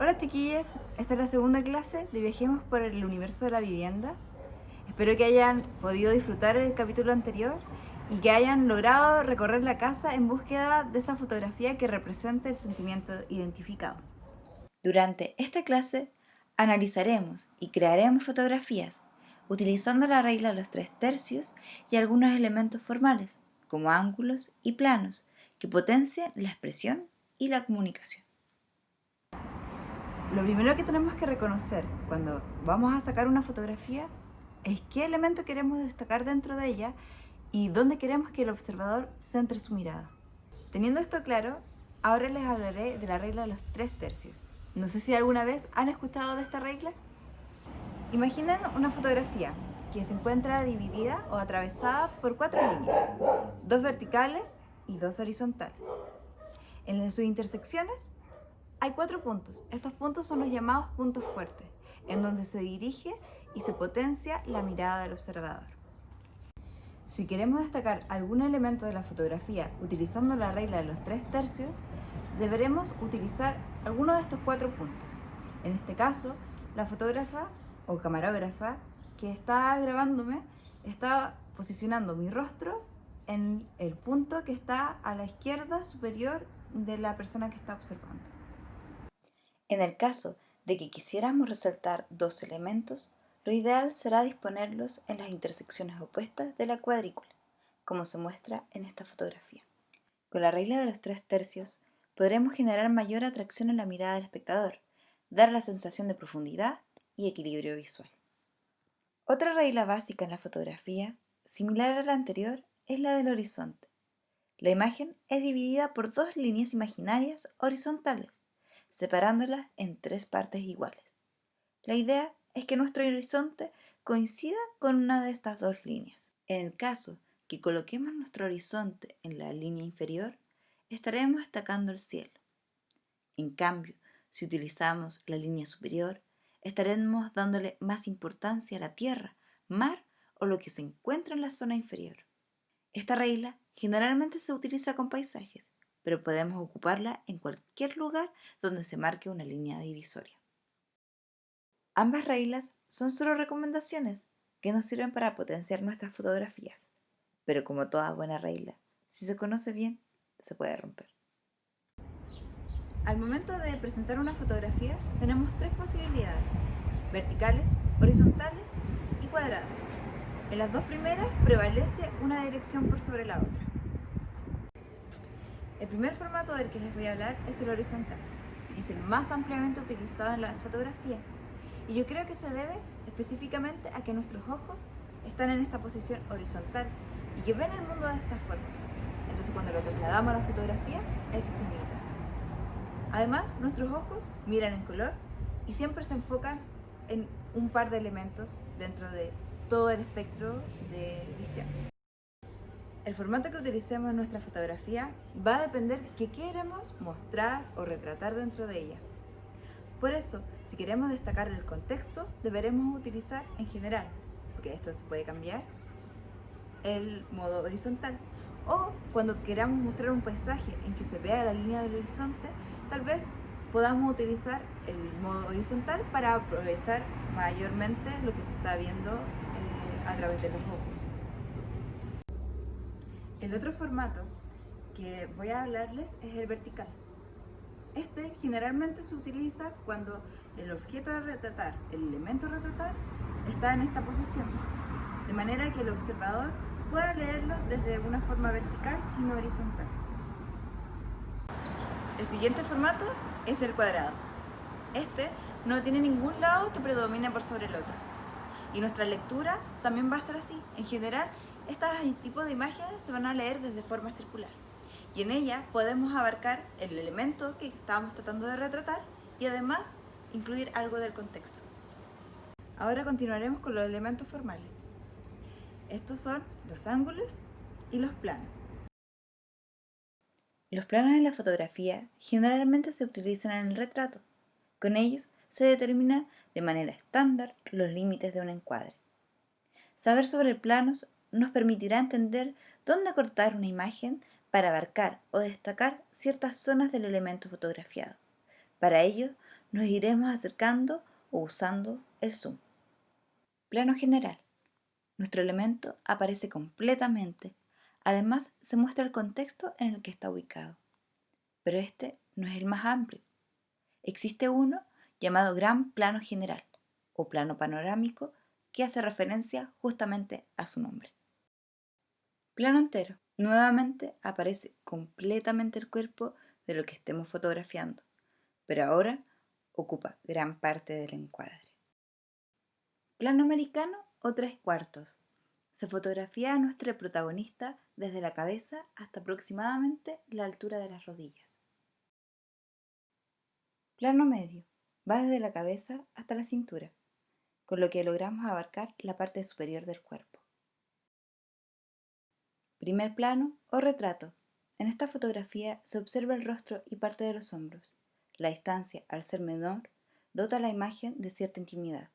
Hola chiquillas, esta es la segunda clase de Viajemos por el universo de la vivienda. Espero que hayan podido disfrutar el capítulo anterior y que hayan logrado recorrer la casa en búsqueda de esa fotografía que represente el sentimiento identificado. Durante esta clase analizaremos y crearemos fotografías utilizando la regla de los 3/3 y algunos elementos formales como ángulos y planos que potencian la expresión y la comunicación. Lo primero que tenemos que reconocer cuando vamos a sacar una fotografía es qué elemento queremos destacar dentro de ella y dónde queremos que el observador centre su mirada. Teniendo esto claro, ahora les hablaré de la regla de los 3/3. No sé si alguna vez han escuchado de esta regla. Imaginen una fotografía que se encuentra dividida o atravesada por 4 líneas, 2 verticales y 2 horizontales. En sus intersecciones hay 4 puntos. Estos puntos son los llamados puntos fuertes, en donde se dirige y se potencia la mirada del observador. Si queremos destacar algún elemento de la fotografía utilizando la regla de los 3/3, deberemos utilizar alguno de estos 4 puntos. En este caso, la fotógrafa o camarógrafa que está grabándome está posicionando mi rostro en el punto que está a la izquierda superior de la persona que está observando. En el caso de que quisiéramos resaltar dos elementos, lo ideal será disponerlos en las intersecciones opuestas de la cuadrícula, como se muestra en esta fotografía. Con la regla de los 3/3 podremos generar mayor atracción en la mirada del espectador, dar la sensación de profundidad y equilibrio visual. Otra regla básica en la fotografía, similar a la anterior, es la del horizonte. La imagen es dividida por dos líneas imaginarias horizontales, separándolas en 3 partes iguales. La idea es que nuestro horizonte coincida con una de estas dos líneas. En el caso que coloquemos nuestro horizonte en la línea inferior, estaremos destacando el cielo. En cambio, si utilizamos la línea superior, estaremos dándole más importancia a la tierra, mar o lo que se encuentra en la zona inferior. Esta regla generalmente se utiliza con paisajes, pero podemos ocuparla en cualquier lugar donde se marque una línea divisoria. Ambas reglas son solo recomendaciones que nos sirven para potenciar nuestras fotografías, pero como toda buena regla, si se conoce bien, se puede romper. Al momento de presentar una fotografía, tenemos 3 posibilidades: verticales, horizontales y cuadradas. En las dos primeras prevalece una dirección por sobre la otra. El primer formato del que les voy a hablar es el horizontal. Es el más ampliamente utilizado en la fotografía y yo creo que se debe específicamente a que nuestros ojos están en esta posición horizontal y que ven el mundo de esta forma. Entonces cuando lo trasladamos a la fotografía, esto se imita. Además, nuestros ojos miran en color y siempre se enfocan en un par de elementos dentro de todo el espectro de visión. El formato que utilicemos en nuestra fotografía va a depender de qué queremos mostrar o retratar dentro de ella. Por eso, si queremos destacar el contexto, deberemos utilizar en general, porque esto se puede cambiar, el modo horizontal. O cuando queramos mostrar un paisaje en que se vea la línea del horizonte, tal vez podamos utilizar el modo horizontal para aprovechar mayormente lo que se está viendo a través de los ojos. El otro formato que voy a hablarles es el vertical. Este generalmente se utiliza cuando el objeto a retratar, el elemento a retratar, está en esta posición, de manera que el observador pueda leerlo desde una forma vertical y no horizontal. El siguiente formato es el cuadrado. Este no tiene ningún lado que predomine por sobre el otro. Y nuestra lectura también va a ser así. En general, estos tipos de imágenes se van a leer desde forma circular. Y en ella podemos abarcar el elemento que estábamos tratando de retratar y además incluir algo del contexto. Ahora continuaremos con los elementos formales. Estos son los ángulos y los planos. Los planos en la fotografía generalmente se utilizan en el retrato. Con ellos se determinan de manera estándar los límites de un encuadre. Saber sobre planos nos permitirá entender dónde cortar una imagen para abarcar o destacar ciertas zonas del elemento fotografiado. Para ello, nos iremos acercando o usando el zoom. Plano general. Nuestro elemento aparece completamente. Además, se muestra el contexto en el que está ubicado. Pero este no es el más amplio. Existe uno llamado gran plano general o plano panorámico que hace referencia justamente a su nombre. Plano entero. Nuevamente aparece completamente el cuerpo de lo que estemos fotografiando, pero ahora ocupa gran parte del encuadre. Plano americano o 3/4. Se fotografía a nuestro protagonista desde la cabeza hasta aproximadamente la altura de las rodillas. Plano medio. Va desde la cabeza hasta la cintura, con lo que logramos abarcar la parte superior del cuerpo. Primer plano o retrato. En esta fotografía se observa el rostro y parte de los hombros. La distancia, al ser menor, dota a la imagen de cierta intimidad.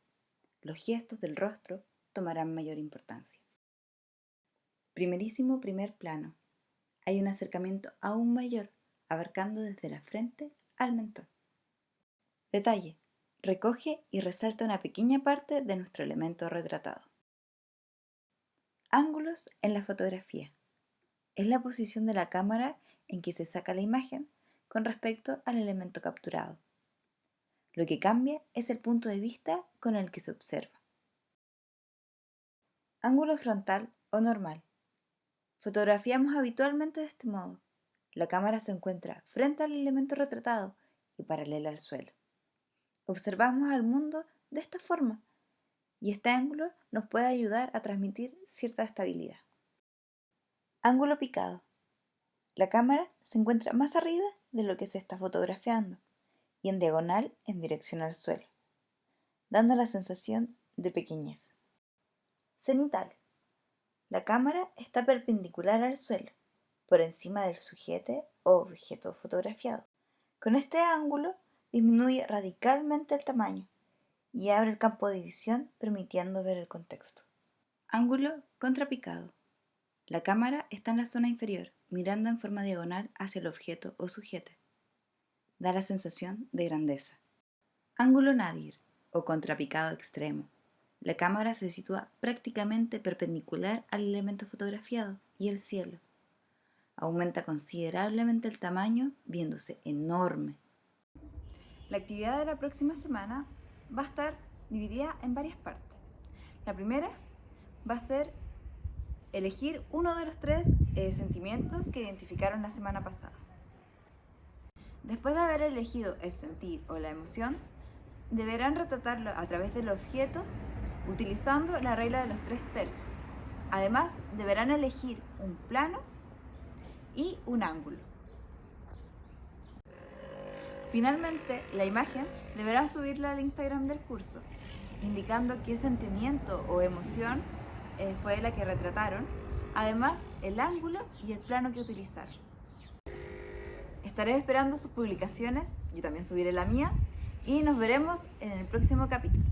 Los gestos del rostro tomarán mayor importancia. Primerísimo primer plano. Hay un acercamiento aún mayor, abarcando desde la frente al mentón. Detalle. Recoge y resalta una pequeña parte de nuestro elemento retratado. Ángulos en la fotografía. Es la posición de la cámara en que se saca la imagen con respecto al elemento capturado. Lo que cambia es el punto de vista con el que se observa. Ángulo frontal o normal. Fotografiamos habitualmente de este modo. La cámara se encuentra frente al elemento retratado y paralela al suelo. Observamos al mundo de esta forma y este ángulo nos puede ayudar a transmitir cierta estabilidad. Ángulo picado. La cámara se encuentra más arriba de lo que se está fotografiando y en diagonal en dirección al suelo, dando la sensación de pequeñez. Cenital. La cámara está perpendicular al suelo, por encima del sujeto o objeto fotografiado. Con este ángulo disminuye radicalmente el tamaño y abre el campo de visión permitiendo ver el contexto. Ángulo contrapicado. La cámara está en la zona inferior, mirando en forma diagonal hacia el objeto o sujeto. Da la sensación de grandeza. Ángulo nadir o contrapicado extremo. La cámara se sitúa prácticamente perpendicular al elemento fotografiado y el cielo. Aumenta considerablemente el tamaño, viéndose enorme. La actividad de la próxima semana va a estar dividida en varias partes. La primera va a ser elegir uno de los 3 sentimientos que identificaron la semana pasada. Después de haber elegido el sentir o la emoción, deberán retratarlo a través del objeto utilizando la regla de los 3/3. Además, deberán elegir un plano y un ángulo. Finalmente, la imagen deberá subirla al Instagram del curso, indicando qué sentimiento o emoción fue la que retrataron, además el ángulo y el plano que utilizaron. Estaré esperando sus publicaciones, yo también subiré la mía, y nos veremos en el próximo capítulo.